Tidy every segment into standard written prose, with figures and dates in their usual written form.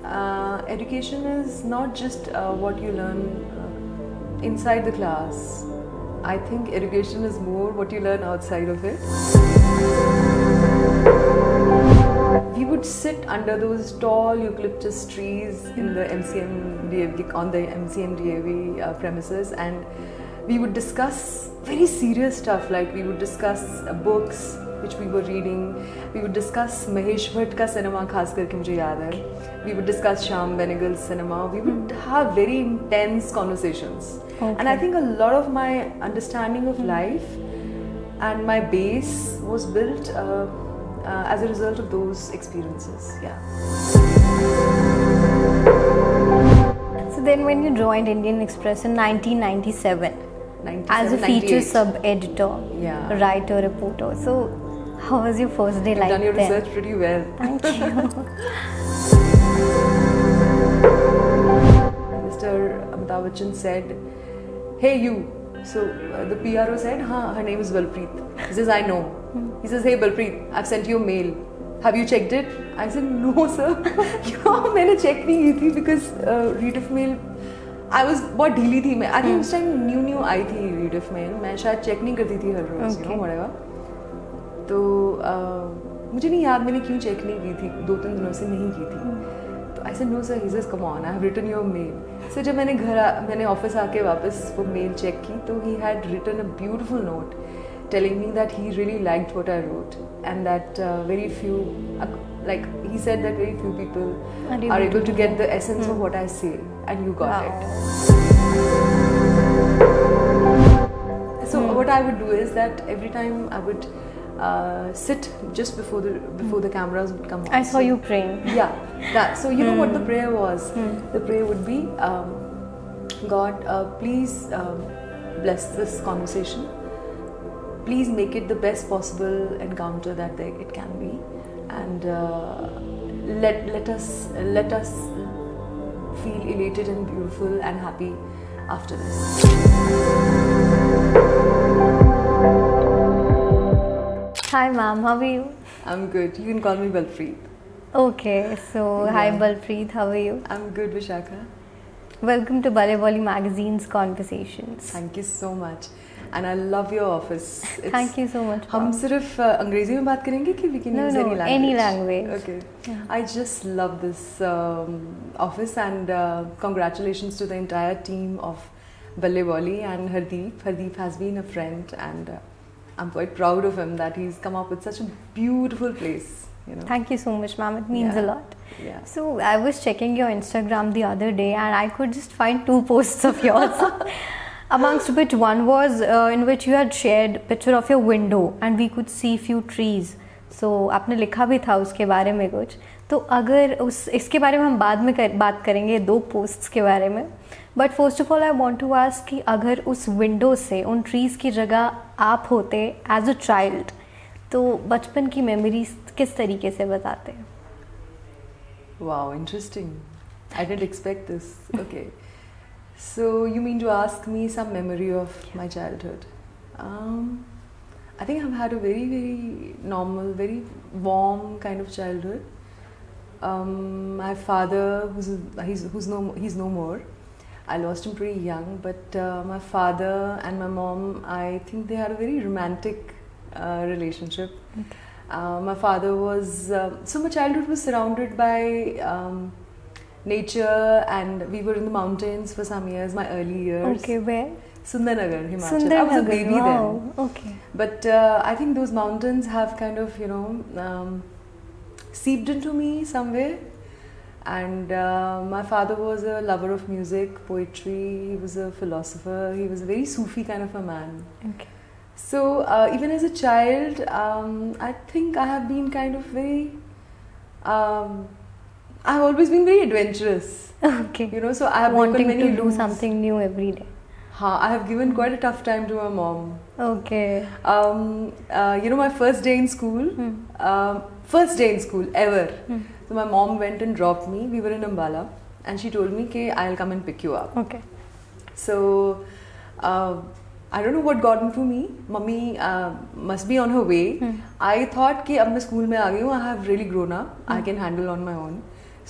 Education is not just what you learn inside the class. I think education is more what you learn outside of it. We would sit under those tall eucalyptus trees in the MCMDAV, on the MCMDAV premises, and we would discuss very serious stuff, like we would discuss books which we were reading. We would discuss Mahesh Bhatt ka cinema, खास करके मुझे याद है. We would discuss Shyam Benegal's cinema. We would have very intense conversations. Okay. And I think a lot of my understanding of life and my base was built as a result of those experiences. Yeah. So then when you joined Indian Express in 1997 as a feature sub-editor, writer, reporter. So how was your first day like that? You've done your research pretty well. Thank you. Mr. Amitabh Bachchan said, "Hey you." So the PRO said, her name is Balpreet. He says, "I know." He says, "Hey Balpreet, I've sent you a mail. Have you checked it?" I said, "No sir." मैंने check नहीं की थी because read of mail I was बहुत ढीली थी मैं. I think उस time new आई थी read of mail. मैं शायद check नहीं करती थी हर रोज, you know, whatever. तो मुझे नहीं याद मैंने क्यों चेक नहीं की थी, 2-3 दिनों से नहीं की थी. तो I said no sir. He says come on, I have written your mail. So जब मैंने ऑफिस आके वापस वो मेल चेक की तो he had written a beautiful note telling me that he really liked what I wrote and that very few, like he said that very few people are able to get the essence of what I say, and you got it. So what I would do is that every time I would sit just before the cameras would come on. I saw you praying. Yeah, that. So you know what the prayer was? The prayer would be, God, please bless this conversation. Please make it the best possible encounter that it can be, and let us feel elated and beautiful and happy after this. Hi ma'am, how are you? I'm good. You can call me Balpreet. Okay, so hi Balpreet, how are you? I'm good, Vishakha. Welcome to BalleBolly magazine's Conversations. Thank you so much. And I love your office. Thank you so much. हम सिर्फ अंग्रेजी में बात करेंगे कि we can use any language. Okay. Yeah. I just love this office, and congratulations to the entire team of BalleBolly and Hardeep. Hardeep has been a friend, and I'm quite proud of him that he's come up with such a beautiful place. You know. Thank you so much, ma'am. It means a lot. Yeah. So I was checking your Instagram the other day, and I could just find 2 posts of yours. Amongst which one was in which you had shared picture of your window and we could see few trees. So आपने लिखा भी था उसके बारे में कुछ. तो अगर इसके बारे में हम बाद में बात करेंगे 2 पोस्ट्स के बारे में. But first of all I want to ask कि अगर उस विंडो से उन ट्रीज की जगह आप होते एज अ चाइल्ड, तो बचपन की मेमोरीज किस तरीके से बताते? Wow, interesting. I didn't expect this. Okay. So you mean to ask me some memory of my childhood? I think I've had a very, very normal, very warm kind of childhood. My father, he's no more. I lost him pretty young, but my father and my mom, I think they had a very romantic relationship. Okay. My father was so my childhood was surrounded by nature, and we were in the mountains for some years, my early years. Okay, where? Sundarnagar, Himachal. I was a baby then. Okay. But I think those mountains have kind of, you know, seeped into me somewhere. And my father was a lover of music, poetry. He was a philosopher. He was a very Sufi kind of a man. Okay. So even as a child, I think I have been kind of very I've always been very adventurous. Okay. You know, so I have wanting broken many to do something new every day. I have given quite a tough time to my mom. Okay. You know, my first day in school, ever. So my mom went and dropped me. We were in Ambala, and she told me, "Okay, I'll come and pick you up." Okay. So I don't know what got into me. Mummy must be on her way. I thought कि अब मैं school में आ गई हूँ. I have really grown up. I can handle on my own.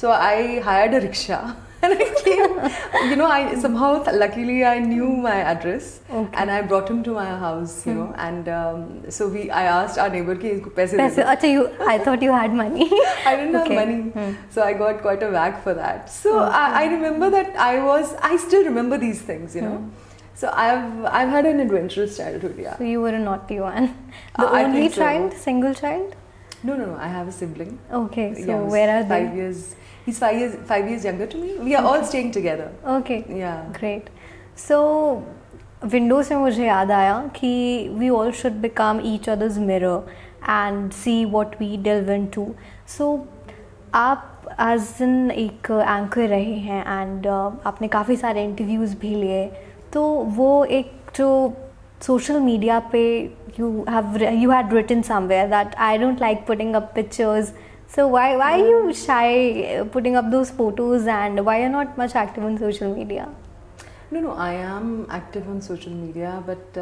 So I hired a rickshaw and I came. You know, I somehow luckily I knew my address, and I brought him to my house. You know, and so I asked our neighbor कि इसको पैसे दे दो. Achha, I thought you had money. I didn't have money, so I got quite a whack for that. So I remember that I still remember these things. You know. So I've had an adventurous childhood, yeah. So you were a naughty one. The I only think so. child, single child? No. I have a sibling. Okay, so Yeah, where are they? 5 years. He's 5 years younger to me. We are all staying together. Okay. Yeah. Great. So window से मुझे याद आया कि we all should become each other's mirror and see what we delve into. So आप as in एक anchor रहे हैं and आपने काफ़ी सारे interviews भी लिए. तो वो एक जो सोशल मीडिया पे you had written somewhere that I don't like putting up pictures. So why are you shy putting up those photos, and why you're not much active on social media? No, I am active on social media, but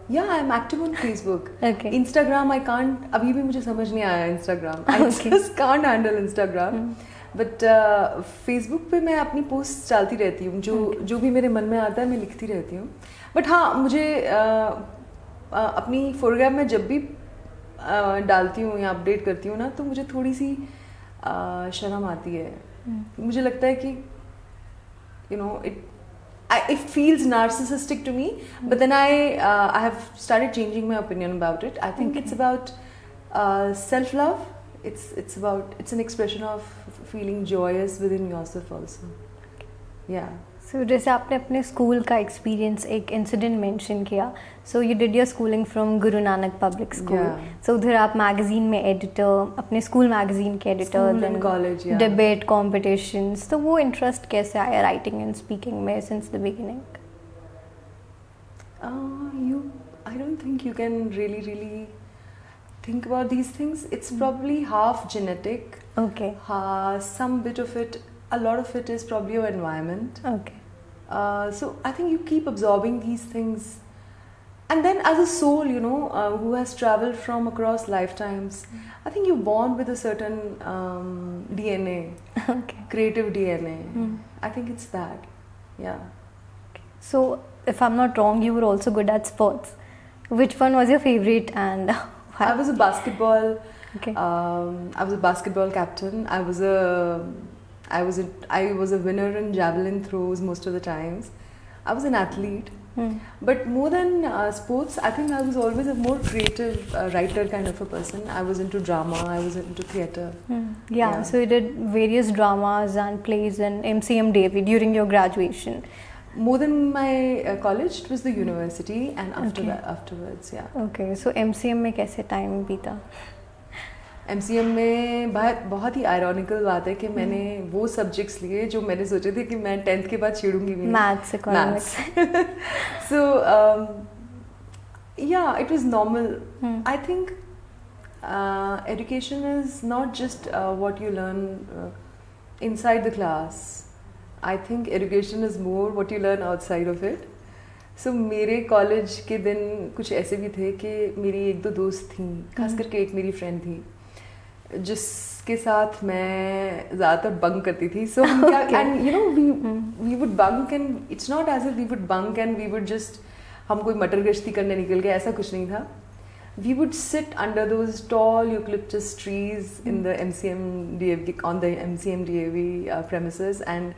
yeah, I'm active on Facebook. Okay. Instagram I can't. अभी भी मुझे समझ नहीं आया Instagram. I just can't handle Instagram. But Facebook पे मैं अपनी post डालती रहती हूँ, जो भी मेरे मन में आता है मैं लिखती रहती हूँ. बट हाँ, मुझे अपनी फोटोग्राफ में जब भी डालती हूँ या अपडेट करती हूँ ना, तो मुझे थोड़ी सी शर्म आती है. मुझे लगता है कि you know it feels narcissistic to me, but then I have started changing my opinion about it. I think it's about self-love. It's an expression of feeling joyous within yourself also. Yeah. So जैसे आपने अपने school का experience एक incident mention किया. So you did your schooling from Guru Nanak Public School. Yeah. So उधर आप magazine में editor, अपने स्कूल मैगजीन के editor, School and college, yeah. Debate competitions. तो वो इंटरेस्ट कैसे आया राइटिंग एंड स्पीकिंग में since the beginning? I don't think you can really think about these things. It's probably half genetic. Okay. Some bit of it, a lot of it is probably your environment. Okay. So I think you keep absorbing these things, and then as a soul, you know, who has traveled from across lifetimes, I think you're born with a certain DNA, Okay. creative DNA. I think it's that. Yeah. So if I'm not wrong, you were also good at sports. Which one was your favorite and why? I was a basketball. Okay. I was a basketball captain. I was a winner in javelin throws most of the times. I was an athlete. But more than sports, I think I was always a more creative writer kind of a person. I was into drama. I was into theatre. Yeah. So you did various dramas and plays in MCM Davy during your graduation. More than my college, it was the university, and afterwards, yeah. Okay. So MCM में कैसे time बीता? MCM में बहुत ही ironical बात है कि मैंने वो सब्जेक्ट्स लिए जो मैंने सोचे थे कि मैं 10th के बाद छेड़ूंगी भी. Maths, economics. So yeah, it was normal. I think education is not just what you learn inside the class. I think education is more what you learn outside of it. So मेरे college के दिन कुछ ऐसे भी थे कि मेरी एक दो दोस्त थी, खास करके एक मेरी फ्रेंड थी जिसके साथ मैं ज़्यादातर बंक करती थी. So and you know we would bunk, and it's not as if we would bunk and we would just हम कोई मटर गश्ती करने निकल गए, ऐसा कुछ नहीं था. We would sit under those tall eucalyptus trees in the on the MCMDAV premises, and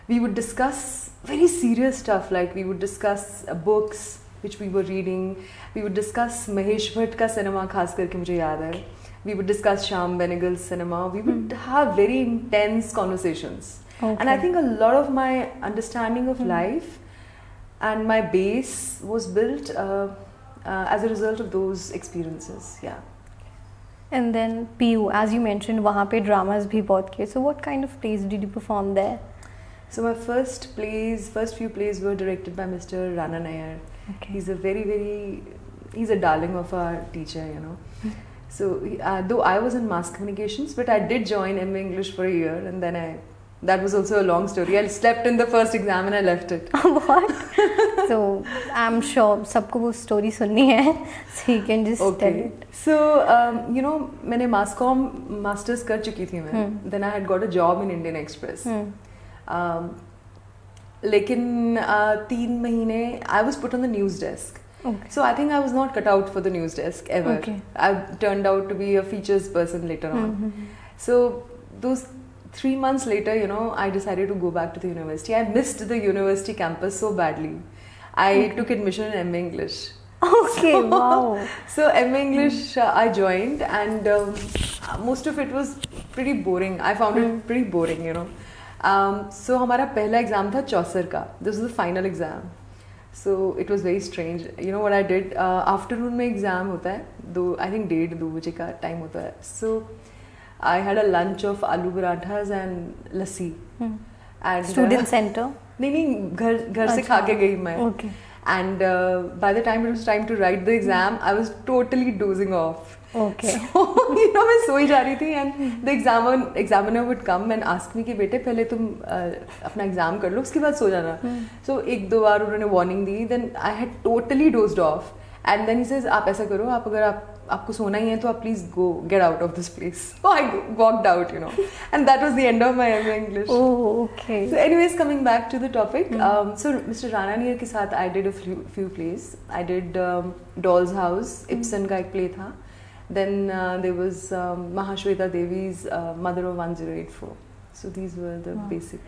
we would discuss very serious stuff. Like we would discuss books which we were reading. We would discuss Mahesh Bhatt ka cinema, खास करके मुझे याद है. We would discuss Shyam Benegal's cinema. We would have very intense conversations. Okay. And I think a lot of my understanding of life and my base was built as a result of those experiences. Yeah. And then PU, as you mentioned, वहाँ पे dramas भी बहुत किए. So what kind of plays did you perform there? So my first few plays were directed by Mr. Rana Nair. Okay. He's a darling of our teacher, you know. So though I was in mass communications, but I did join MA English for a year, and then I That was also a long story. I slept in the first exam and I left it. What? So I'm sure सबको वो story सुननी है, so you can just tell it. So you know, मैंने mass comm masters कर चुकी थी मैं. Then I had got a job in Indian Express. लेकिन 3 महीने I was put on the news desk. Okay. So I think I was not cut out for the news desk ever. Okay. I turned out to be a features person later on. So those 3 months later, you know, I decided to go back to the university. I missed the university campus so badly. I took admission in MA English. Okay, wow. So MA English I joined, and most of it was pretty boring. I found it pretty boring, you know. So हमारा पहला exam था 64 का. This was the final exam. So it was very strange. You know what I did? Afternoon में exam होता है, I think 1:30-2 बजे का time होता है. So I had a lunch of aloo parathas and lassi. And Student center? नहीं घर से खा के गई मैं. Okay. And by the time it was time to write the exam, I was totally dozing off. Okay. So, you know, मैं सोई जा रही थी, and the examiner would come and ask me कि बेटे पहले तुम अपना एग्जाम कर लो, उसके बाद सो जाना. So 1-2 बार उन्होंने warning the. Then I had totally dozed off. And then he says आप ऐसा करो, आप अगर आपको सोना ही है तो आप please go get out of this place. So I walked out, you know, and that was the end of my MA English. Oh, okay. So anyways, coming back to the topic, so Mr. Rana Neer के साथ I did a few plays. I did Doll's House, Ibsen का एक play था. Then there was Mahashweta Devi's Mother of 1084. So these were the basic.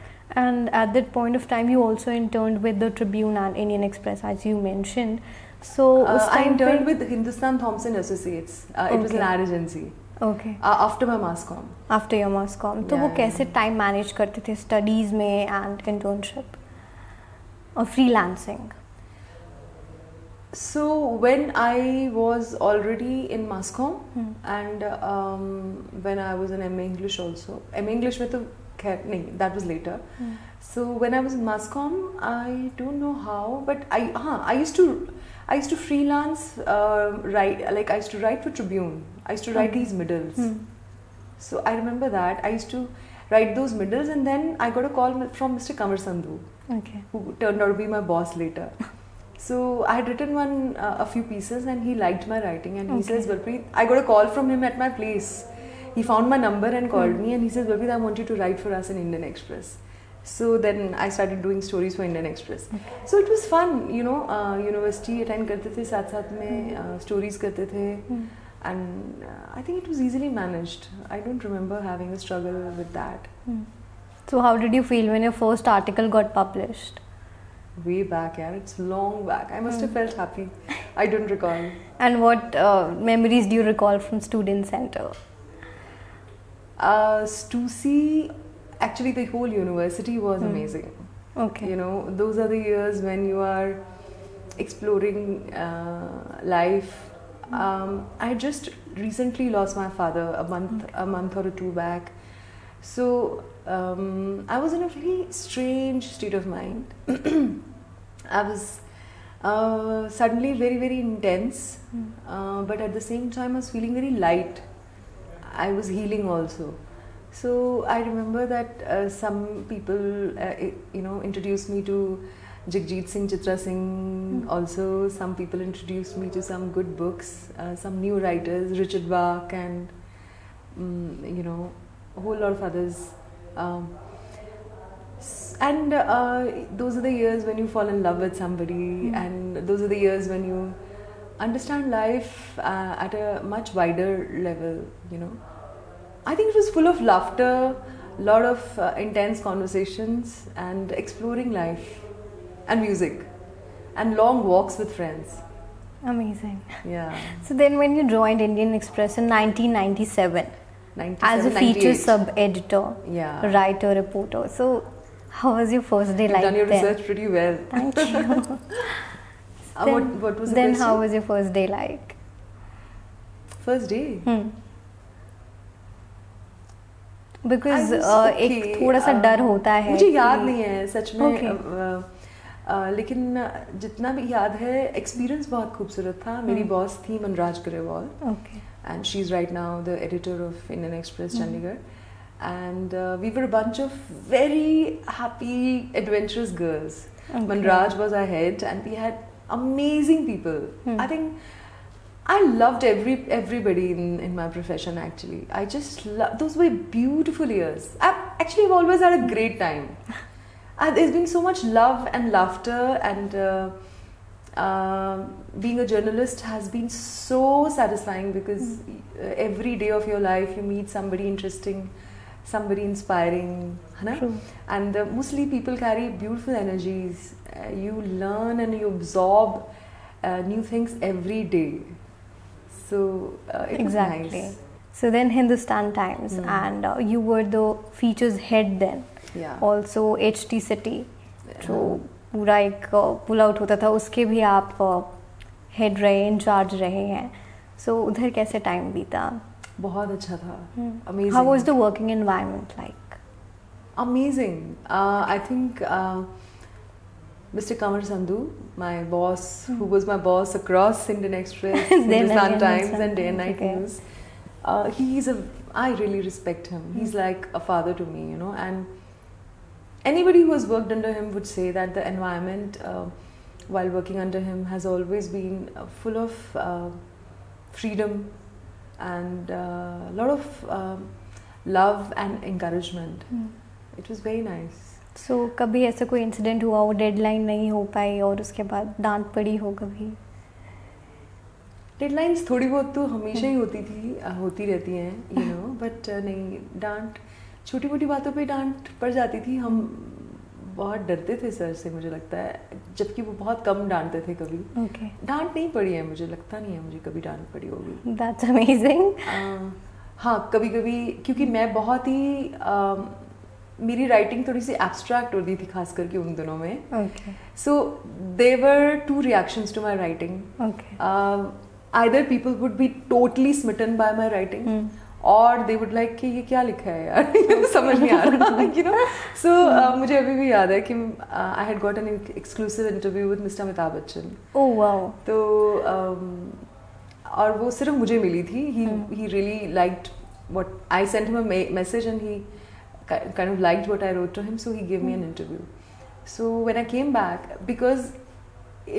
And at that point of time, you also interned with the Tribune and Indian Express, as you mentioned. So I interned with Hindustan Thompson Associates. It was an ad agency. Okay. After my mass comm. After your mass comm. तो वो कैसे time manage करते थे studies में and internship or freelancing? So when I was already in mass comm and when I was in MA English also. MA English में तो खैर नहीं, that was later. So when I was in mass comm, I don't know how, but I used to freelance, write, like I used to write for Tribune. I used to write these middles. So I remember that. I used to write those middles, and then I got a call from Mr. Kaun Versations, who turned out to be my boss later. So I had written a few pieces, and he liked my writing, and he says, Balpreet, I got a call from him at my place. He found my number and called me, and he says, Balpreet, I want you to write for us in Indian Express. So then I started doing stories for Indian Express. So it was fun, you know. University attend करते थे, साथ में stories करते थे, and I think it was easily managed. I don't remember having a struggle with that. So how did you feel when your first article got published? Way back, yeah, it's long back. I must have felt happy. I don't recall. And what memories do you recall from Student Center? Stussy, actually the whole university was amazing. Okay. You know, those are the years when you are exploring life. I just recently lost my father a month or two back. So I was in a very strange state of mind. I was suddenly very, very intense, but at the same time I was feeling very light. I was healing also. So I remember that some people, introduced me to Jagjit Singh, Chitra Singh. Also, some people introduced me to some good books, some new writers, Richard Bach, and a whole lot of others. And those are the years when you fall in love with somebody, and those are the years when you understand life at a much wider level, you know. I think it was full of laughter, a lot of intense conversations, and exploring life, and music, and long walks with friends. Amazing. Yeah. So then when you joined Indian Express in 1997, as a feature sub-editor, writer, reporter. So how was your first day You've like done your then? research pretty well. Thank you. What was the then question? how was your first day like? First day? Because एक थोड़ा सा डर होता है. मुझे याद नहीं है सच में. लेकिन जितना भी याद है, एक्सपीरियंस बहुत खूबसूरत था. मेरी बॉस थी Manraj Grewal. Okay. And she's right now the editor of Indian Express Chandigarh. and we were a bunch of very happy, adventurous girls. Manraj was our head, and we had amazing people. I think I loved everybody in my profession. Actually, I just those were beautiful years. I've always had a great time. There's been so much love and laughter, and being a journalist has been so satisfying, because every day of your life you meet somebody interesting, somebody inspiring, True. and mostly people carry beautiful energies. You learn and you absorb new things every day. So it Exactly. was nice. So then Hindustan Times, and you were the features head then. Yeah. Also HT City, जो पूरा एक pull out होता था, उसके भी आप head रहे, in charge रहे हैं. सो उधर कैसे टाइम बीता? बहुत अच्छा था. Amazing. How was the working environment like? Amazing. I think Mr. Kaun Versations, my boss, who was my boss across Indian Express, Hindustan Times, and Day and Night News, I really respect him. He's like a father to me, you know. And anybody who has worked under him would say that the environment while working under him has always been full of freedom and a lot of love and encouragement. It was very nice. So कभी ऐसा कोई incident हुआ वो deadline नहीं हो पाई और उसके बाद डांट पड़ी हो कभी? डेडलाइंस थोड़ी बहुत तो हमेशा ही होती रहती हैं, you know, but नहीं, डांट छोटी मोटी बातों पे डांट पड़ जाती थी. हम बहुत डरते थे सर से, मुझे लगता है, जबकि वो बहुत कम डांटते थे. कभी डांट नहीं पड़ी है, मुझे लगता नहीं है मुझे कभी डांट पड़ी होगी. That's amazing. हाँ, कभी कभी, क्योंकि मैं बहुत ही मेरी राइटिंग थोड़ी सी एब्स्ट्रैक्ट होती थी, खास करके उन दिनों में. So there were two reactions to my writing. Either people would be totally smitten by my writing, और दे वुड लाइक कि ये क्या लिखा है यार, समझ नहीं आ रहा, यू नो. सो मुझे अभी भी याद है कि I had got an exclusive interview with mister Amitabh Bachchan. Oh wow. तो और वो सिर्फ मुझे मिली थी. ही really liked what I sent him a message, and he kind of liked what I wrote to him, so he gave me an interview. So when I came back, because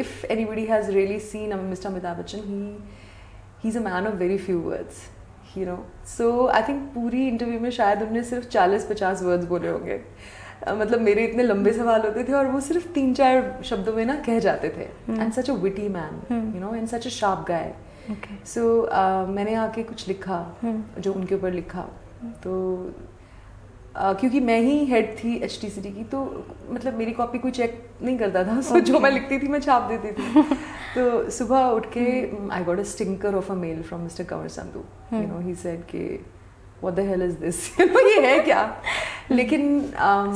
if anybody has really seen Mr. Amitabh Bachchan, he's a man of very few words, you know. So I think पूरी interview में शायद उन्होंने सिर्फ 40-50 words बोले होंगे. मतलब मेरे इतने लंबे सवाल होते थे और वो सिर्फ 3-4 शब्दों में ना कह जाते थे. And such a witty man, you know, and such a sharp guy. So मैंने आके कुछ लिखा, जो उनके ऊपर लिखा. तो क्योंकि मैं ही हेड थी HT City की, तो मतलब मेरी कॉपी कोई चेक नहीं करता था. सो जो मैं लिखती थी मैं छाप देती थी. तो सुबह उठ के I got a stinker of a mail from mister काउन वर्साशंस. यू नो, ही सेड कि what the hell is this, ये है क्या. लेकिन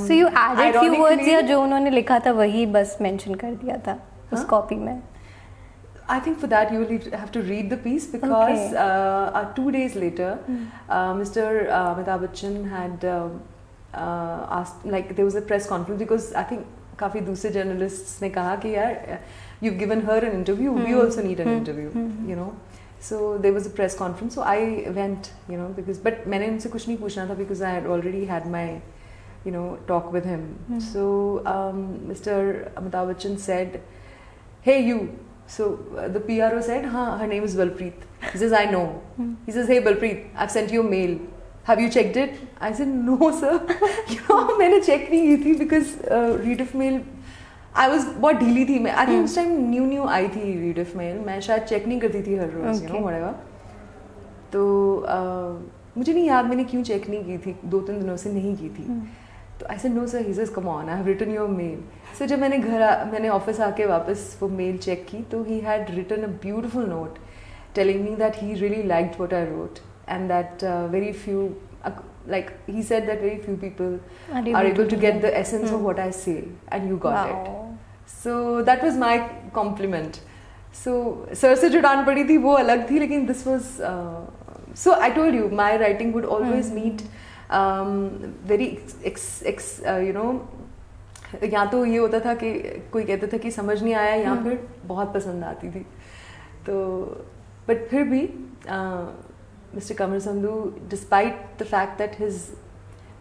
so you added few words, या जो उन्होंने लिखा था वही बस मेंशन कर दिया था उस कॉपी में? I think for that you will have to read the piece, because 2 days later, Mr. Amitabh Bachchan had asked, like there was a press conference, because I think काफी दूसरे journalists ने कहा कि यार you've given her an interview, we also need an interview, you know. So there was a press conference, so I went, you know, because but मैंने उनसे कुछ नहीं पूछना था, because I had already had my, you know, talk with him. So Mr. Amitabh Bachchan said, hey you. So the PRO said, her name is Balpreet. He says, I know. He says, hey Balpreet, I've sent you a mail. Have you checked it? I said, no sir. You know, मैंने check नहीं की थी, because read of mail, I was बहुत ढीली थी. मैं I think उस time new आई थी read of mail. मैं शायद check नहीं करती थी हर रोज, you know, whatever. तो मुझे नहीं याद मैंने क्यों check नहीं की थी, 2-3 दिनों से नहीं की थी. तो I said, no sir. He says, come on, I have written your mail. So जब मैंने ऑफिस आके वापस वो मेल चेक की, तो he had written a beautiful note telling me that he really liked what I wrote, and that very few, like he said that very few people are able to get the essence of what I say, and you got it. So that was my compliment. So sir से जो डांट पड़ी थी वो अलग थी, लेकिन this was so I told you my writing would always meet very you know, या तो ये होता था कि कोई कहता था कि समझ नहीं आया, या फिर बहुत पसंद आती थी. तो बट फिर भी मिस्टर काउन वर्साशंस, despite the fact that his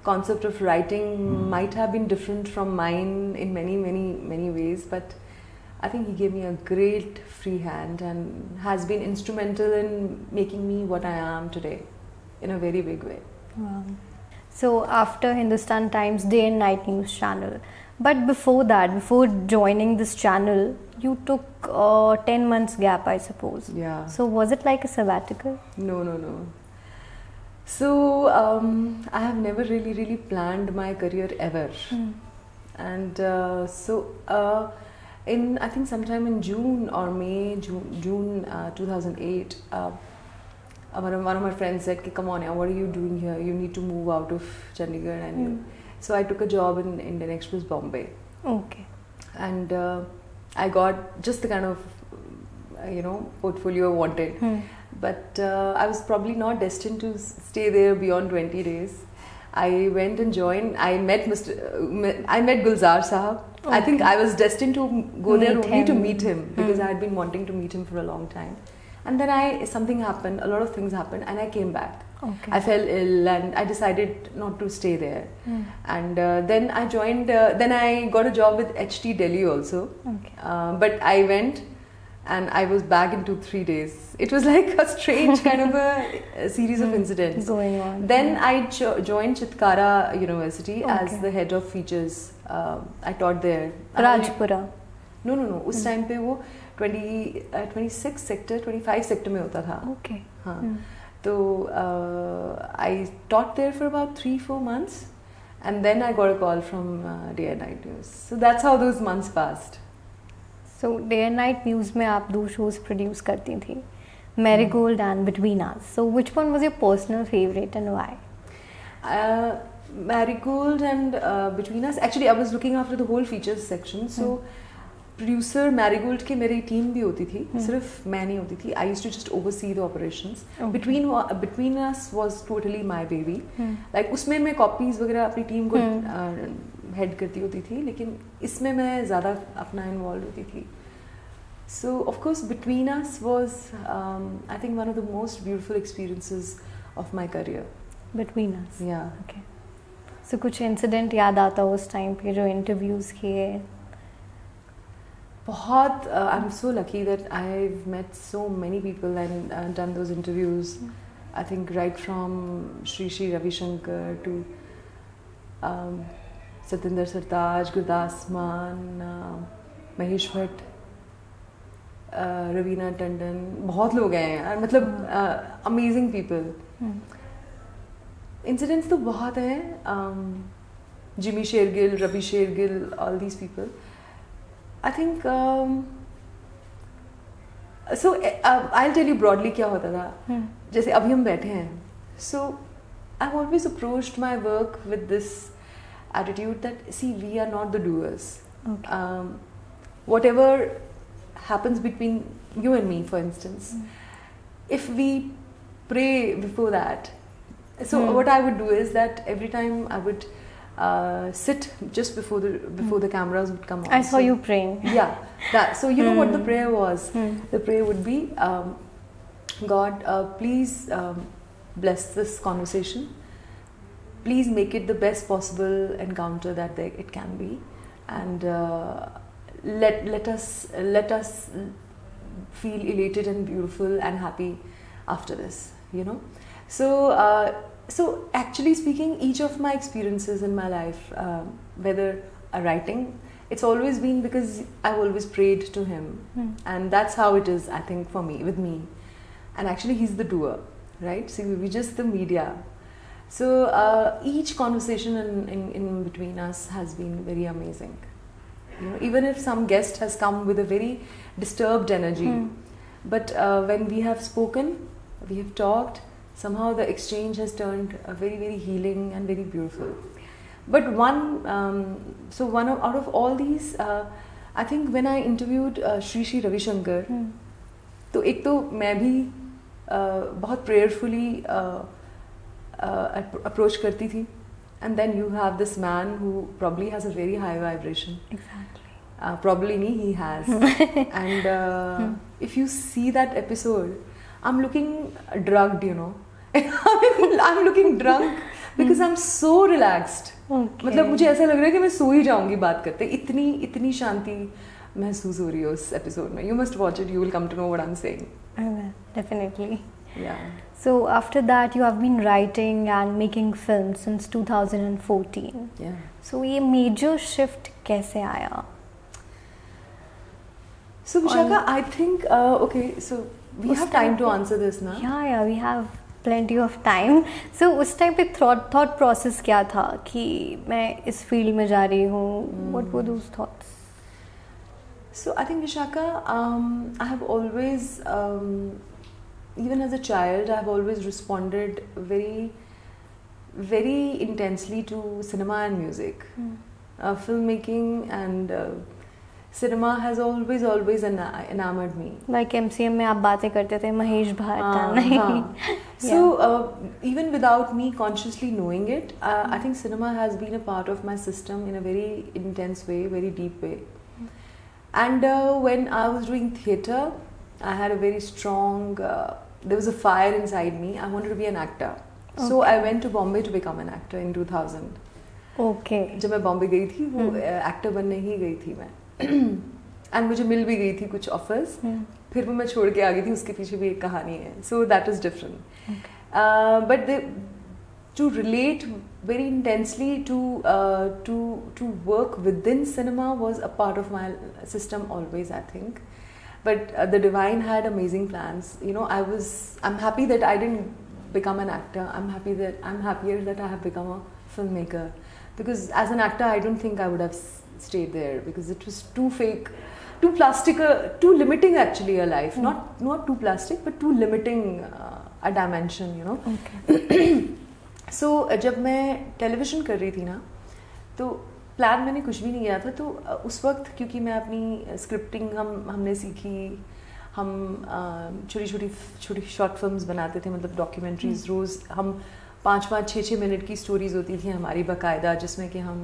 concept of writing might have been different from mine in many ways, but I think he gave me a great free hand and has been instrumental in making me what I am today in a very big way. Wow. So after Hindustan Times Day and Night News channel, but before that, before joining this channel, you took 10 months gap, I suppose. Yeah. So was it like a sabbatical? No. So I have never really planned my career ever. And in I think sometime in June or May, June 2008, one of my friends said, "Come on, what are you doing here? You need to move out of Chandigarh." And so I took a job in Indian Express Bombay. Okay. And I got just the kind of portfolio I wanted. But I was probably not destined to stay there beyond 20 days. I went and joined. I met Gulzar Sahab. Okay. I think I was destined to go there only to meet him because I had been wanting to meet him for a long time. And then something happened. A lot of things happened, and I came back. Okay. I fell ill, and I decided not to stay there. And then I joined. Then I got a job with HT Delhi also. Okay. But I went. And I was back in 2-3 days. It was like a strange kind of a series of incidents going on. Then I joined Chitkara University as the head of features. I taught there. Rajpura. No. उस time पे वो 26 sector, 25 sector में होता था. Okay. हाँ. तो I taught there for about 3-4 months, and then I got a call from Day and Night News. So that's how those months passed. So Day and Night News में आप 2 shows produce करती थी, Marigold and Between Us. So which one was your personal favorite and why? Marigold and Between Us. Actually, I was looking after the whole features section. So producer Marigold की मेरी team भी होती थी. सिर्फ मैं नहीं होती थी. I used to just oversee the operations. Okay. Between Us was totally my baby. Like उसमें मैं copies वगैरह अपनी team को हेड करती होती थी, लेकिन इसमें मैं ज़्यादा अपना इन्वॉल्व होती थी. So of course Between Us was I think one of the most beautiful experiences of my career. Between Us. Yeah. Okay. So कुछ इंसिडेंट याद आता हो उस टाइम पे जो इंटरव्यूज किए? बहुत I'm so lucky that I've met so many people and done those interviews. I think right from Shri Ravi Shankar to Satinder Sartaaj, Gurdas Maan, Mahesh Bhatt, Ravina Tandon, बहुत लोग हैं मतलब amazing people. Incidents तो बहुत हैं. Jimmy Shergill, Ravi Shergill, all these people. I think so I'll tell you broadly क्या होता था. जैसे अभी हम बैठे हैं. So I've always approached my work with this attitude that we are not the doers. Okay. Whatever happens between you and me, for instance, if we pray before that, so what I would do is that every time I would sit just before the cameras would come on. I saw you praying. Yeah, that. So you know what the prayer was? The prayer would be, God, please bless this conversation. Please make it the best possible encounter that it can be, and let us feel elated and beautiful and happy after this. So actually speaking, each of my experiences in my life, whether writing, it's always been because I've always prayed to him, and that's how it is. I think for me, with me, and actually he's the doer, right? So we're just the media. So each conversation in Between Us has been very amazing. Even if some guest has come with a very disturbed energy, but when we have spoken, we have talked, somehow the exchange has turned very healing and very beautiful. But out of all these, I think when I interviewed Shri Ravi Shankar, तो एक तो मैं भी बहुत prayerfully approach करती थी, and then you have this man who probably has a very high vibration. Exactly. Probably he has. And if you see that episode, I'm looking drugged, I'm looking drunk. because I'm so relaxed. मतलब मुझे ऐसा लग रहा है कि मैं सो ही जाऊंगी बात करते. इतनी शांति महसूस हो रही है उस एपिसोड में. You must watch it. You will come to know what I'm saying. I will, definitely. Yeah. So after that, you have been writing and making films since 2014. Yeah. So ये major shift कैसे आया? So Vishakha, I think okay. So we have time to answer this now. Yeah, we have plenty of time. So उस time पे thought process क्या था कि मैं इस field में जा रही हूँ? What were those thoughts? So I think Vishakha, I have always, even as a child, I have always responded very, very intensely to cinema and music. Filmmaking and cinema has always enamored me. Like MCM में आप बातें करते थे महेश भाट नहीं. So even without me consciously knowing it, I think cinema has been a part of my system in a very intense way, very deep way. And when I was doing theatre, I had a very strong, there was a fire inside me. I wanted to be an actor. Okay. So I went to Bombay to become an actor in 2000. Okay. जब मैं बॉम्बे गई थी वो actor बनने ही गई थी मैं. And मुझे मिल भी गई थी कुछ ऑफर्स. फिर वो मैं छोड़ के आ गई थी. उसके पीछे भी एक कहानी है. So that is different. But to relate very intensely to work within cinema was a part of my system always, I think. But the divine had amazing plans. You know, I'm happy that I didn't become an actor. I'm happier that I have become a filmmaker, because as an actor I don't think I would have stayed there, because it was too fake, too plastic, too limiting actually a life. Not too plastic, but too limiting a dimension, you know. Okay. So जब मैं television कर रही थी ना, तो plan मैंने कुछ भी नहीं किया था. तो उस वक्त क्योंकि मैं अपनी स्क्रिप्टिंग हमने सीखी, हम छोटी शॉर्ट फिल्म्स बनाते थे, मतलब डॉक्यूमेंट्रीज. रोज़ हम 5-5, 6-6 मिनट की स्टोरीज होती थी हमारी बाकायदा, जिसमें कि हम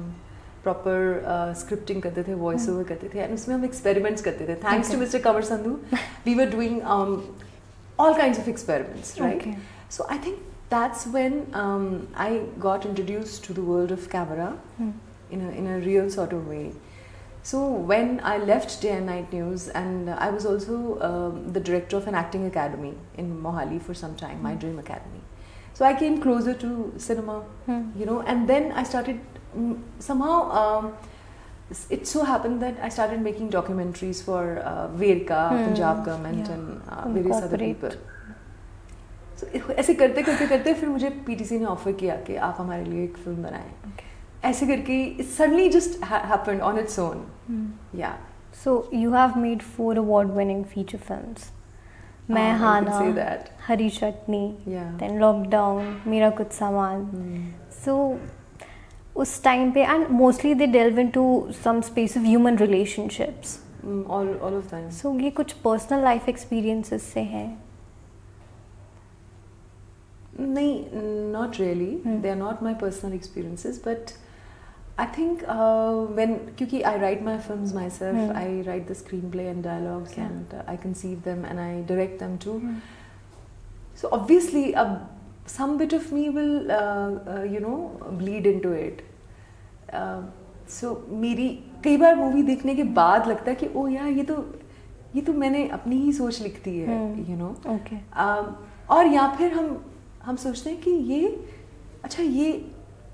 प्रॉपर स्क्रिप्टिंग करते थे, वॉइस ओवर करते थे, एंड उसमें हम एक्सपेरिमेंट्स करते थे. Thanks to mister Kanwar Sandhu, we were doing all kinds of experiments, right? So I think that's when I got introduced to the world of camera in a real sort of way. So when I left Day and Night News, and I was also the director of an acting academy in Mohali for some time, my dream academy. So I came closer to cinema, you know, and then I started somehow. It so happened that I started making documentaries for Verka, Punjab government, and various other people. So, ऐसे करते फिर मुझे PTC ने offer किया कि आप हमारे लिए एक फिल्म बनाएं. ऐसे करके it suddenly just happened on its own. Yeah. So you have made 4 award-winning feature films. मैं हाना, हरी चटनी, then Lockdown, मेरा कुछ सामान. So उस टाइम पे, and mostly they delve into some space of human relationships. All of them. So ये कुछ personal life experiences से हैं. नहीं, not really. They are not my personal experiences, but I think क्योंकि I write my films myself, I write the screenplay and dialogues, and I conceive them and I direct them too. So obviously, some bit of me will, bleed into it. So मेरी कई बार movie देखने के बाद लगता है कि ओ यार ये तो मैंने अपनी ही सोच लिखती है, you know. Okay. और या फिर हम सोचते हैं कि ये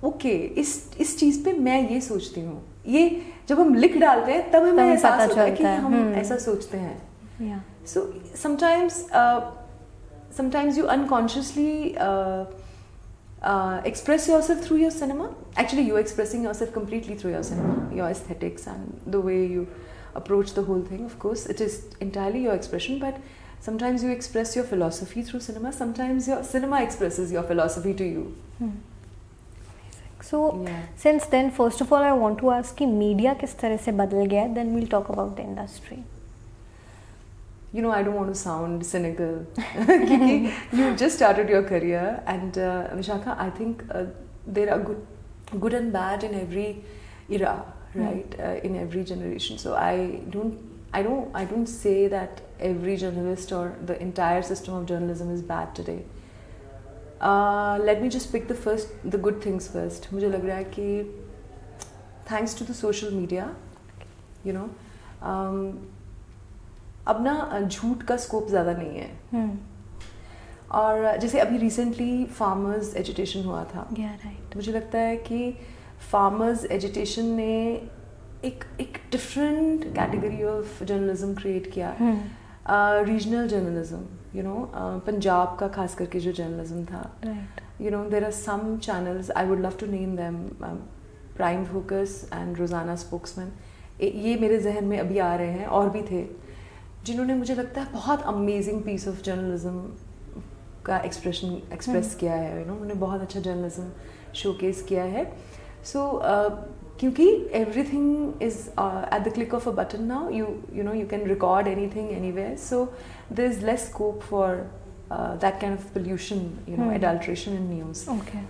ओके, इस चीज़ पे मैं ये सोचती हूँ. ये जब हम लिख डालते हैं तब हमें एहसास होता है कि हम ऐसा सोचते हैं. So sometimes you unconsciously express yourself through your cinema. Actually, you're expressing yourself completely through your cinema, your aesthetics and the way you approach the whole thing. Of course, it is entirely your expression, but sometimes you express your philosophy through cinema. Sometimes your cinema expresses your philosophy to you. So, since then, first of all, I want to ask कि media किस तरह से बदल गया. Then we'll talk about the industry. You know, I don't want to sound cynical. You just started your career, and Vishakha, I think there are good and bad in every era, right? In every generation. So I don't say that every journalist or the entire system of journalism is bad today. Let me just pick the good things first. मुझे लग रहा है कि thanks to the social media, you know, अब ना झूठ का scope ज़्यादा नहीं है. और जैसे अभी रिसेंटली फार्मर्स एजुटेशन हुआ था. right. मुझे लगता है कि फार्मर्स एजुटेशन ने एक different category of journalism create किया. Regional journalism, you know, Punjab का खास करके जो जर्नलिज्म था. You know, there are some channels, I would love to name them, Prime Focus and Rozana Spokesman. ये मेरे जहन में अभी आ रहे हैं, और भी थे जिन्होंने मुझे लगता है बहुत अमेजिंग पीस ऑफ जर्नलिज्म का एक्सप्रेस किया है. यू नो, उन्होंने बहुत अच्छा जर्नलिज्म शोकेस किया है. सो क्योंकि everything is at the click of a button now. You know, you can record anything anywhere. So there is less scope for that kind of pollution, you know, adulteration in news. Okay.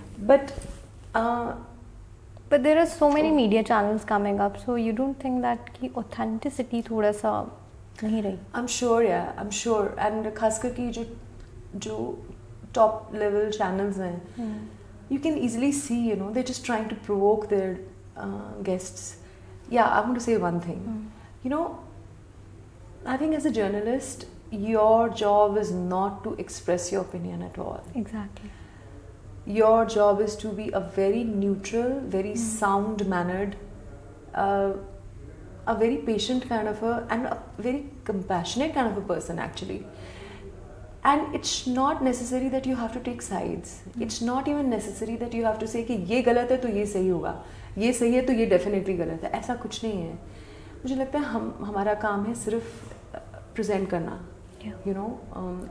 But there are so many media channels coming up, so you don't think that की authenticity थोड़ा सा नहीं रही? I'm sure. And खासकर की जो top level channels हैं, you can easily see, you know, they're just trying to provoke their guests. Yeah, I want to say one thing. You know, I think as a journalist, your job is not to express your opinion at all. Exactly. Your job is to be a very neutral, very sound-mannered, a very patient kind of and a very compassionate kind of a person, actually. And it's not necessary that you have to take sides. It's not even necessary that you have to say कि ये गलत है तो ये सही होगा, ये सही है तो ये definitely गलत है. ऐसा कुछ नहीं है. मुझे लगता है हमारा काम है सिर्फ present करना. You know,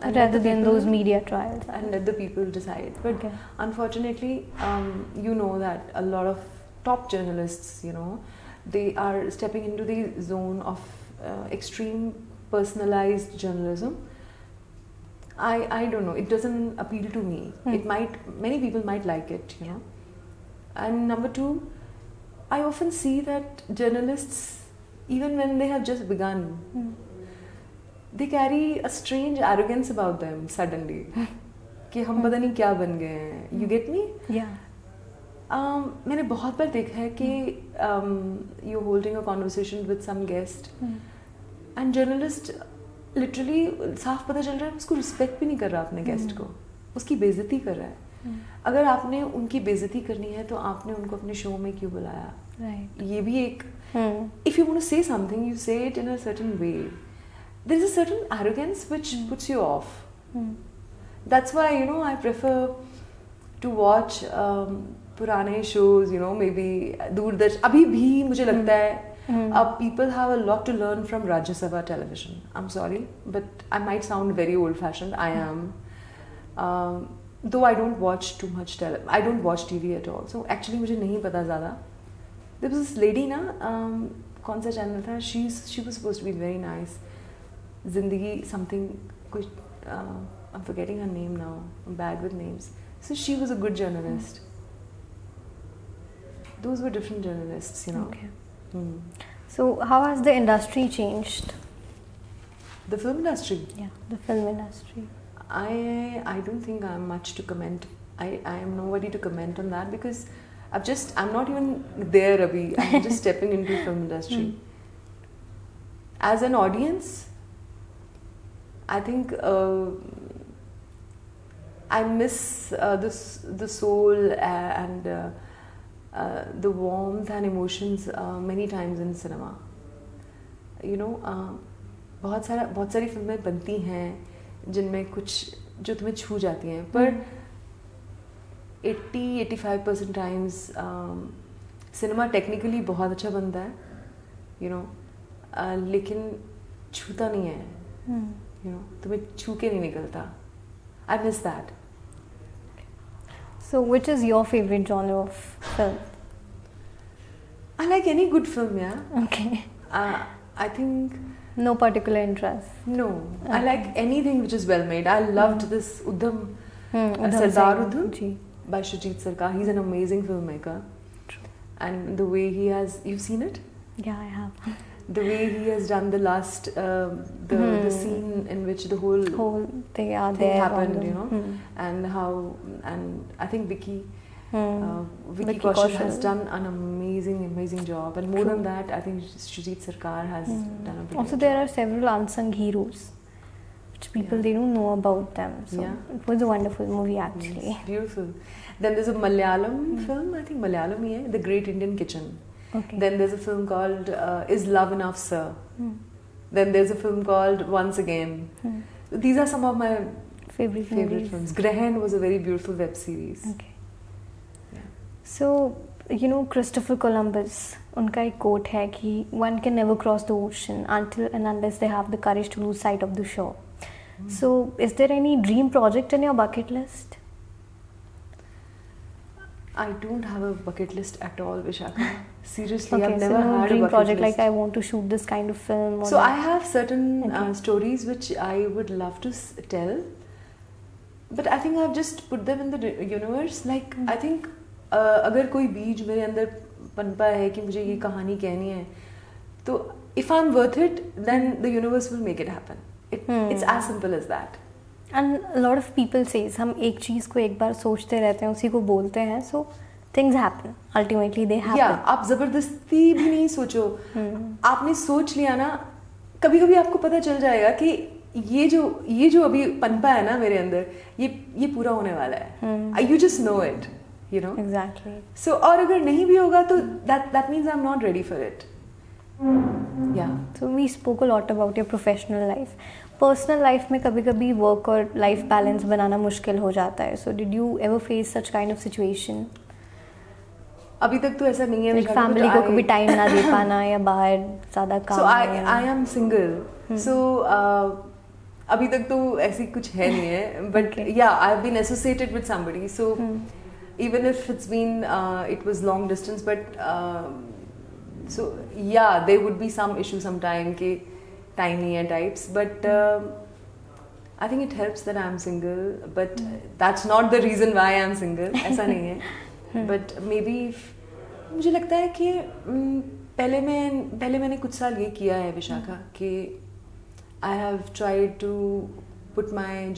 and rather than those media trials, and let the people decide. But unfortunately, you know that a lot of top journalists, you know, they are stepping into the zone of extreme personalized journalism. I don't know. It doesn't appeal to me. It might. Many people might like it, you know. And number two, I often see that journalists, even when they have just begun, they carry a strange arrogance about them suddenly. कि हम पता नहीं क्या बन गए हैं. You get me? Yeah. मैंने बहुत बार देखा है कि you're holding a conversation with some guest, and journalist literally साफ पता चल रहा है उसको respect भी नहीं कर रहा अपने guest को, उसकी बेइज्जती कर रहा है. अगर आपने उनकी बेइज्जती करनी है तो आपने उनको अपने शो में क्यों बुलाया? Right. ये भी एक if you want to say something, you say it in a certain way. There is a certain arrogance which puts you off. That's why, you know, I prefer to watch पुराने shows, you know, maybe Doordarshan. अभी भी मुझे लगता है people have a lot to learn from Rajya Sabha television. I'm sorry, but I might sound very old-fashioned. I am. Though I don't watch too much I don't watch TV at all. So actually मुझे नहीं पता ज़्यादा. There was this lady ना, कौन सा channel था? She was supposed to be very nice. Zindagi something, I'm forgetting her name now. I'm bad with names. So she was a good journalist. Those were different journalists, you know. Okay. So how has the industry changed? The film industry? Yeah, the film industry. I don't think I'm much to comment. I am nobody to comment on that because I'm not even there, Abhi. I'm just stepping into film industry. As an audience, I think I miss the soul and the warmth and emotions many times in cinema. You know, बहुत सारी फिल्में बनती हैं जिनमें कुछ जो तुम्हें छू जाती हैं, पर 80-85% times सिनेमा टेक्निकली बहुत अच्छा बनता है, you know, लेकिन छूता नहीं है. You know, तुम्हें छू के नहीं निकलता. I miss that. So, which is your favorite genre of film? I like any good film, yeah. Okay. I think. No particular interest. No, Okay. I like anything which is well made. I loved this Udham, Sardar Udham by Shajit Sarkar. He's an amazing filmmaker. True. And the way he has, you've seen it? Yeah, I have. The way he has done the last, the scene in which the whole they are thing there happened, you know, and how, and I think Vicky Kaushal has done an amazing job, and more than that, I think Shujit Sarkar has done a brilliant Also, there are several unsung heroes, which people they don't know about them. So it was a wonderful movie actually. Yes, beautiful. Then there's a Malayalam film, I think Malayalam ही है, The Great Indian Kitchen. Okay. Then there's a film called Is Love Enough, Sir? Then there's a film called Once Again. These are some of my favorite films. Grahan was a very beautiful web series. Okay. Yeah. So, you know, Christopher Columbus, उनका एक quote है कि one can never cross the ocean until and unless they have the courage to lose sight of the shore. So, is there any dream project in your bucket list? I don't have a bucket list at all, Vishakha. Seriously, Okay, I've so never no had dream a bucket project list. like I want to shoot this kind of film. Or So I have certain stories which I would love to tell, but I think I've just put them in the universe. Like I think अगर कोई बीज मेरे अंदर पनपा है कि मुझे ये कहानी कहनी है, तो if I'm worth it, then the universe will make it happen. It's as simple as that. And a lot of people says हम एक चीज को एक बार सोचते रहते हैं, उसी को बोलते हैं, so things happen. Ultimately they happen. Yeah, आप जबरदस्ती भी नहीं सोचो. आपने सोच लिया ना, कभी-कभी आपको पता चल जाएगा कि ये जो अभी पनपा है ना मेरे अंदर, ये पूरा होने वाला है. You just know it, you know. Exactly. So और अगर नहीं भी होगा तो that means I'm not ready for it. Yeah. So we spoke a lot about your professional life. Personal life में कभी-कभी work और life balance बनाना मुश्किल हो जाता है. So did you ever face such kind of situation? अभी तक तो ऐसा नहीं है. Like family को कभी time ना दे पाना या बाहर ज़्यादा काम. So I am single. So अभी तक तो ऐसी कुछ है नहीं है. But yeah, I've been associated with somebody. So even if it's been it was long distance, but so yeah, there would be some issue sometime कि time नहीं है types. But I think it helps that I'm single. But that's not the reason why I'm single. ऐसा नहीं है. But maybe मुझे लगता है कि पहले मैंने कुछ साल ये किया है विशाखा कि I have tried to put my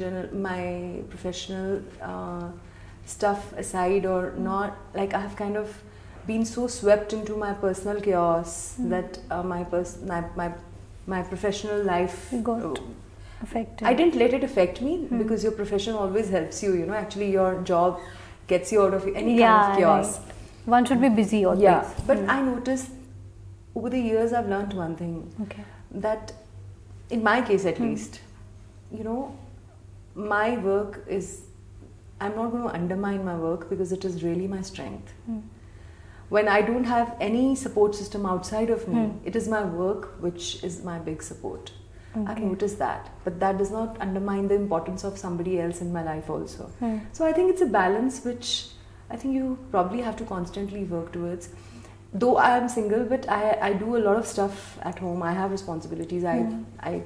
professional stuff aside, or not, like I have kind of been so swept into my personal chaos that my professional life got affected. I didn't let it affect me because your profession always helps you, you know. Actually, your job gets you out of any kind of chaos. Right. One should be busy always. Yeah, but I noticed over the years I've learned one thing. Okay. That in my case at least, you know, my work is, I'm not going to undermine my work because it is really my strength. When I don't have any support system outside of me, it is my work which is my big support. Okay. I've noticed that, but that does not undermine the importance of somebody else in my life also. So I think it's a balance which I think you probably have to constantly work towards. Though I am single, but I do a lot of stuff at home. I have responsibilities. I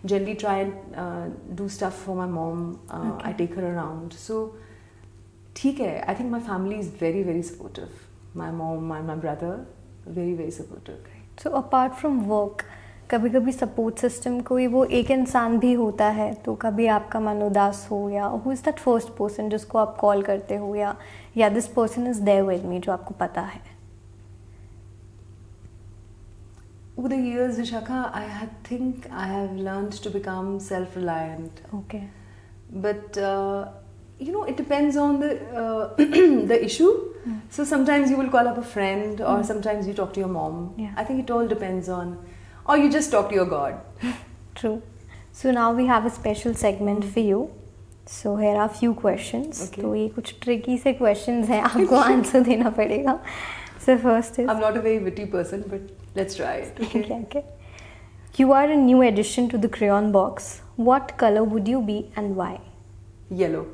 generally try and do stuff for my mom. I take her around. So ठीक है. I think my family is very, very supportive. My mom and my brother, very, very supportive. So apart from work, कभी-कभी support system कोई वो एक इंसान भी होता है, तो कभी आपका मन उदास हो या who is that first person जिसको आप कॉल करते हो या this person is there with me जो आपको पता है? Over the years, Vishakha, I think I have learned to become self-reliant. Okay. But you know, it depends on the issue. So sometimes you will call up a friend, or sometimes you talk to your mom. Yeah. I think it all depends on, or you just talk to your God. True. So now we have a special segment for you. So here are few questions. Okay. तो ये कुछ tricky से questions हैं, आपको answer देना पड़ेगा. So first is. I'm not a very witty person, but let's try it. Okay. You are a new addition to the crayon box. What color would you be and why? Yellow.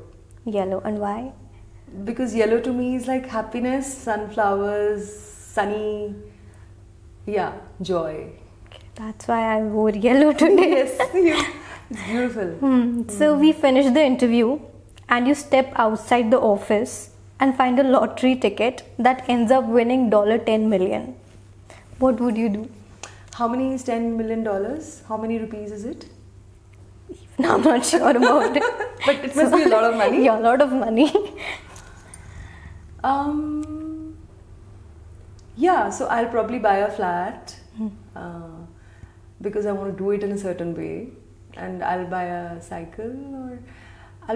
Yellow, and why? Because yellow to me is like happiness, sunflowers, sunny, yeah, joy. Okay, that's why I wore yellow today. Yes, it's beautiful. So we finished the interview and you step outside the office and find a lottery ticket that ends up winning $10 million. What would you do? How many is $10 million? How many rupees is it? No, I'm not sure about it. But it must be a lot of money. Yeah, a lot of money. Yeah, so I'll probably buy a flat because I want to do it in a certain way, and I'll buy a cycle, or I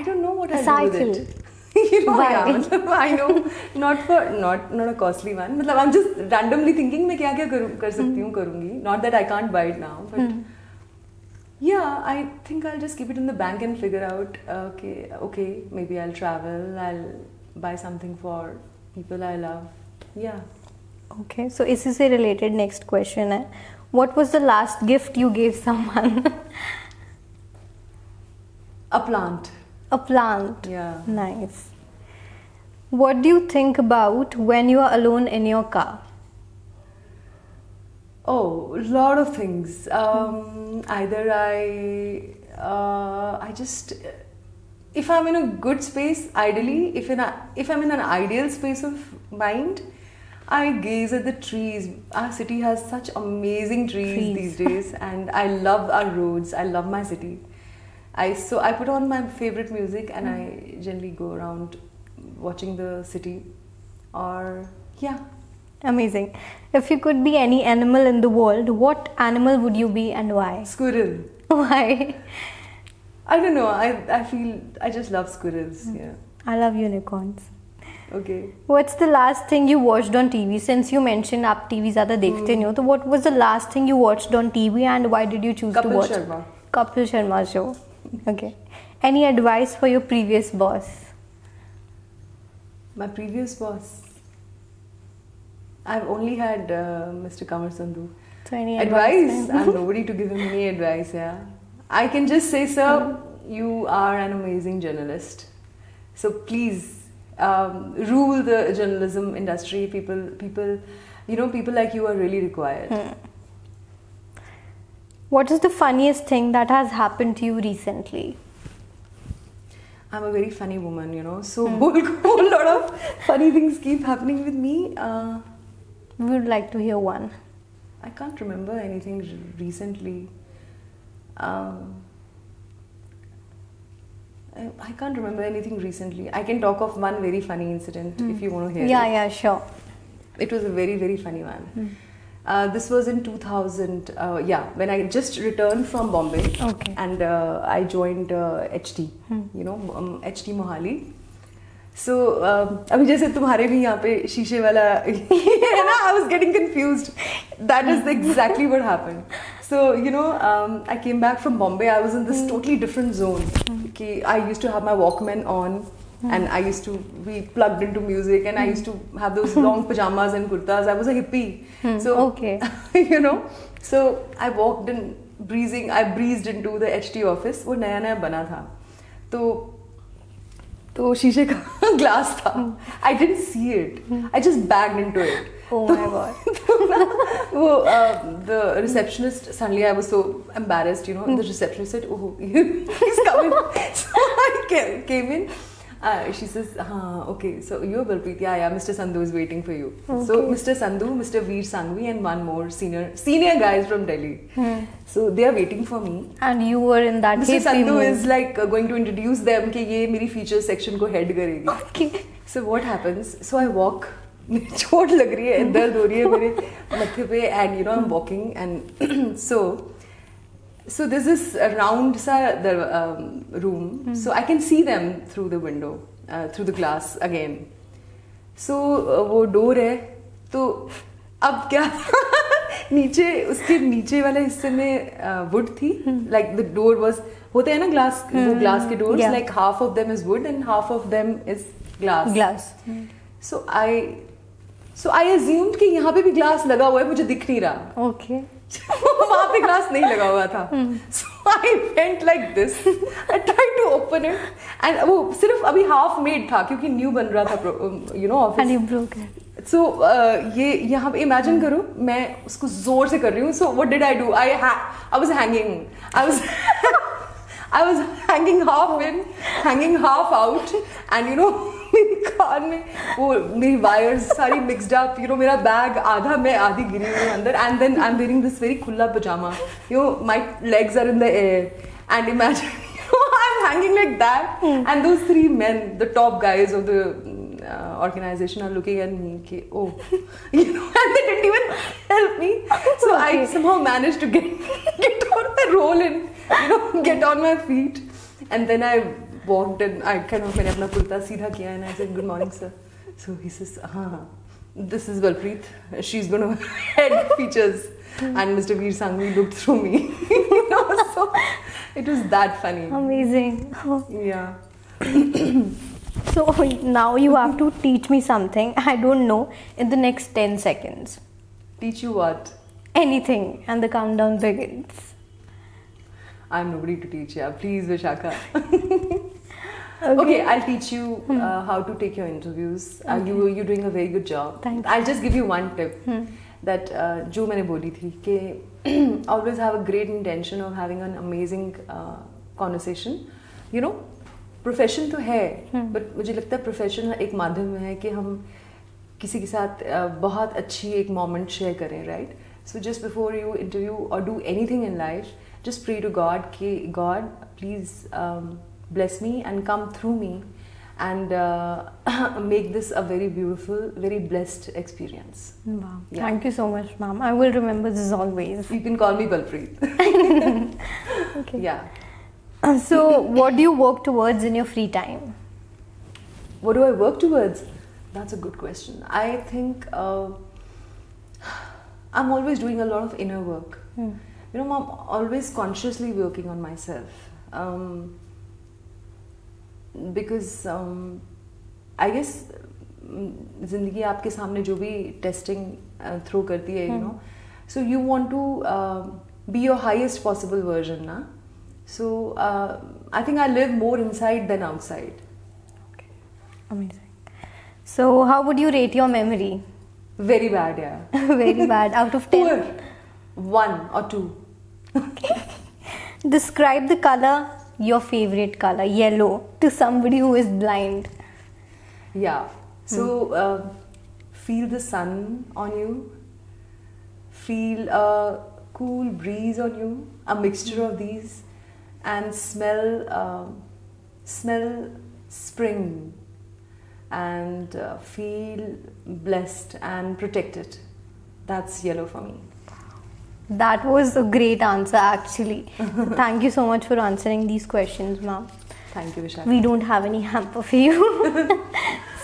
don't know what I'll do with it. You know, I know, not a costly one. I'm just randomly thinking मैं क्या कर सकती हूँ करूँगी. Not that I can't buy it now, but yeah, I think I'll just keep it in the bank and figure out. Okay, maybe I'll travel. I'll buy something for people I love. Yeah. Okay, so इसी से related next question है. What was the last gift you gave someone? A plant. A plant. Yeah. Nice. What do you think about when you are alone in your car? Oh, a lot of things. Either I just, if I'm in a good space, ideally, if I'm in an ideal space of mind, I gaze at the trees. Our city has such amazing trees these days, and I love our roads. I love my city. So I put on my favorite music, and I generally go around watching the city. Or yeah. Amazing. If you could be any animal in the world, what animal would you be and why? Squirrel. Why? I don't know. I feel I just love squirrels. Yeah. I love unicorns. Okay. What's the last thing you watched on TV? Since you mentioned आप TV ज़्यादा देखते नहीं हो, तो what was the last thing you watched on TV and why did you choose to watch? Kapil Sharma. Kapil Sharma show. Okay. Any advice for your previous boss? My previous boss. I've only had Mr. Kaun Versations. So any advice? I'm nobody to give him any advice. Yeah. I can just say, sir, you are an amazing journalist. So please. Rule the journalism industry. People like you are really required. What is the funniest thing that has happened to you recently? I'm a very funny woman, so whole lot of funny things keep happening with me. We would like to hear one. I can't remember anything recently. I can't remember anything recently. I can talk of one very funny incident if you want to hear it. Yeah, sure. It was a very, very funny one. This was in 2000, when I just returned from Bombay. Okay. And I joined HT, HT Mohali. So, अभी जैसे तुम्हारे भी यहाँ पे शीशे वाला है ना, I was getting confused. That is exactly what happened. So, I came back from Bombay. I was in this totally different zone. I used to have my Walkman on, and I used to be plugged into music, and I used to have those long pajamas and kurtas. I was a hippie. So, okay. So I walked in, I breezed into the HT office. वो नया बना था. तो शीशे का glass था. I didn't see it. I just bagged into it. Oh my god. The receptionist, suddenly I was so embarrassed, the receptionist said, oh, he's coming. So I came in. She says, okay, so you're Balpreet. Yeah, Mr. Sandhu is waiting for you. Okay. So Mr. Sandhu, Mr. Veer Sangvi and one more senior guys from Delhi. So they are waiting for me. And you were in that Mr. Sandhu mood. is like going to introduce them कि ये मेरी feature section को head करेगी. Okay. So what happens? So I walk. चोट लग रही है, दर्द हो रही है मेरे मत्थे पे, and I'm walking, and so there's this round room, so I can see them through the window, through the glass again. So वो door है, तो अब क्या नीचे उसके नीचे वाले हिस्से में wood थी, like the door was, होते हैं ना glass, वो glass के doors, like half of them is wood and half of them is glass. So I assumed कि यहाँ पे भी glass लगा हुआ है, मुझे दिख नहीं रहा. Okay. वहाँ पे glass नहीं लगा हुआ था. So I went like this. I tried to open it, and वो सिर्फ अभी half made था क्योंकि new बन रहा था, office. And you broke it. So ये यहाँ पे imagine करो, मैं उसको जोर से कर रही हूँ. So what did I do? I was hanging. I was hanging half in, hanging half out, and मेरी कार में वो मेरी वायर्स सारी मिक्सड अप, you know, मेरा बैग आधा, मैं आधी गिरी हुई हूँ अंदर, and then I'm wearing this very खुला pajama, you know, my legs are in the air, and imagine, you know, I'm hanging like that, and those three men, the top guys of the organization, are looking at me, ki, oh, you know, and they didn't even help me, so I somehow managed to get on my roll and, you know, get on my feet, and then I walked and I kind of, मैंने अपना कुर्ता सीधा किया, and I said, good morning sir. So he says, this is Balpreet, she's going to head features, and Mr. Veer Sangvi looked through me, you know, so it was that funny. Amazing. Yeah. So now you have to teach me something, I don't know, in the next 10 seconds. Teach you what? Anything, and the countdown begins. I'm nobody to teach, yeah. Please, Vishakha. Okay, I'll teach you how to take your interviews. You're doing a very good job. Thank you. I'll just give you one tip that जो मैंने बोली थी कि always have a great intention of having an amazing conversation. You know, profession तो है, but मुझे लगता है profession एक माध्यम है कि हम किसी के साथ बहुत अच्छी एक moment share करें, right? So just before you interview or do anything in life, just pray to God कि God, please bless me and come through me and make this a very beautiful, very blessed experience. Wow. Yeah. Thank you so much, ma'am. I will remember this always. You can call me Balpreet. Okay. Yeah. So, what do you work towards in your free time? What do I work towards? That's a good question. I think I'm always doing a lot of inner work. You know, I'm always consciously working on myself. Because I guess ज़िंदगी आपके सामने जो भी testing throw करती है, you know, so you want to be your highest possible version, na? So I think I live more inside than outside. Okay. Amazing. So how would you rate your memory? Very bad, yeah. Very bad. Out of 10? Poor. 1 or 2. Describe the color, your favorite color, yellow, to somebody who is blind. Yeah. So feel the sun on you. Feel a cool breeze on you. A mixture of these, and smell spring, and feel blessed and protected. That's yellow for me. That was a great answer, actually. Thank you so much for answering these questions, ma'am. Thank you, Vishakha. We don't have any hamper for you.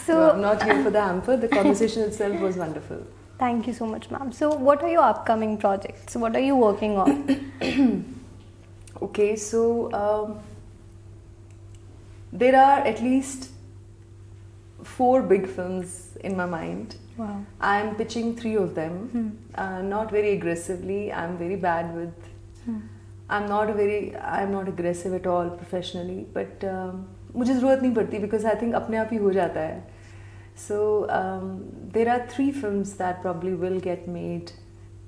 So No, I'm not here for the hamper. The conversation itself was wonderful. Thank you so much, ma'am. So what are your upcoming projects? What are you working on? Okay, so there are at least 4 big films in my mind. Wow. I'm pitching 3 of them, not very aggressively. I'm very bad with. I'm not aggressive at all professionally, but मुझे ज़रूरत नहीं पड़ती because I think अपने आप ही हो जाता है. So there are 3 films that probably will get made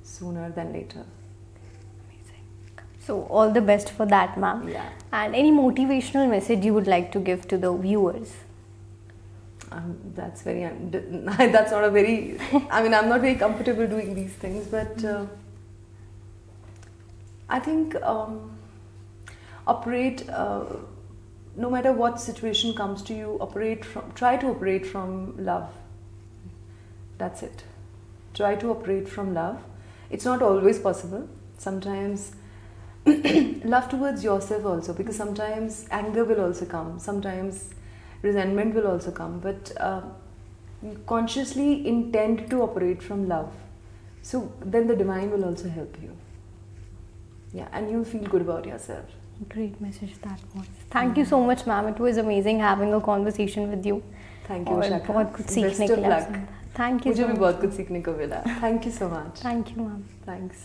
sooner than later. Amazing. So all the best for that, ma'am. Yeah. And any motivational message you would like to give to the viewers? That's very. That's not a very. I mean, I'm not very comfortable doing these things, but I think operate. No matter what situation comes to you, try to operate from love. That's it. Try to operate from love. It's not always possible. Sometimes love towards yourself also, because sometimes anger will also come. Sometimes resentment will also come, but consciously intend to operate from love. So then the divine will also help you. Yeah, and you'll feel good about yourself. Great message that was. Thank you so much, ma'am. It was amazing having a conversation with you. Thank you, और Vishakha. बहुत कुछ सीखने Best के of लिए luck. Thank you मुझे so भी much. बहुत कुछ सीखने को मिला. Thank you so much. Thank you, ma'am. Thanks.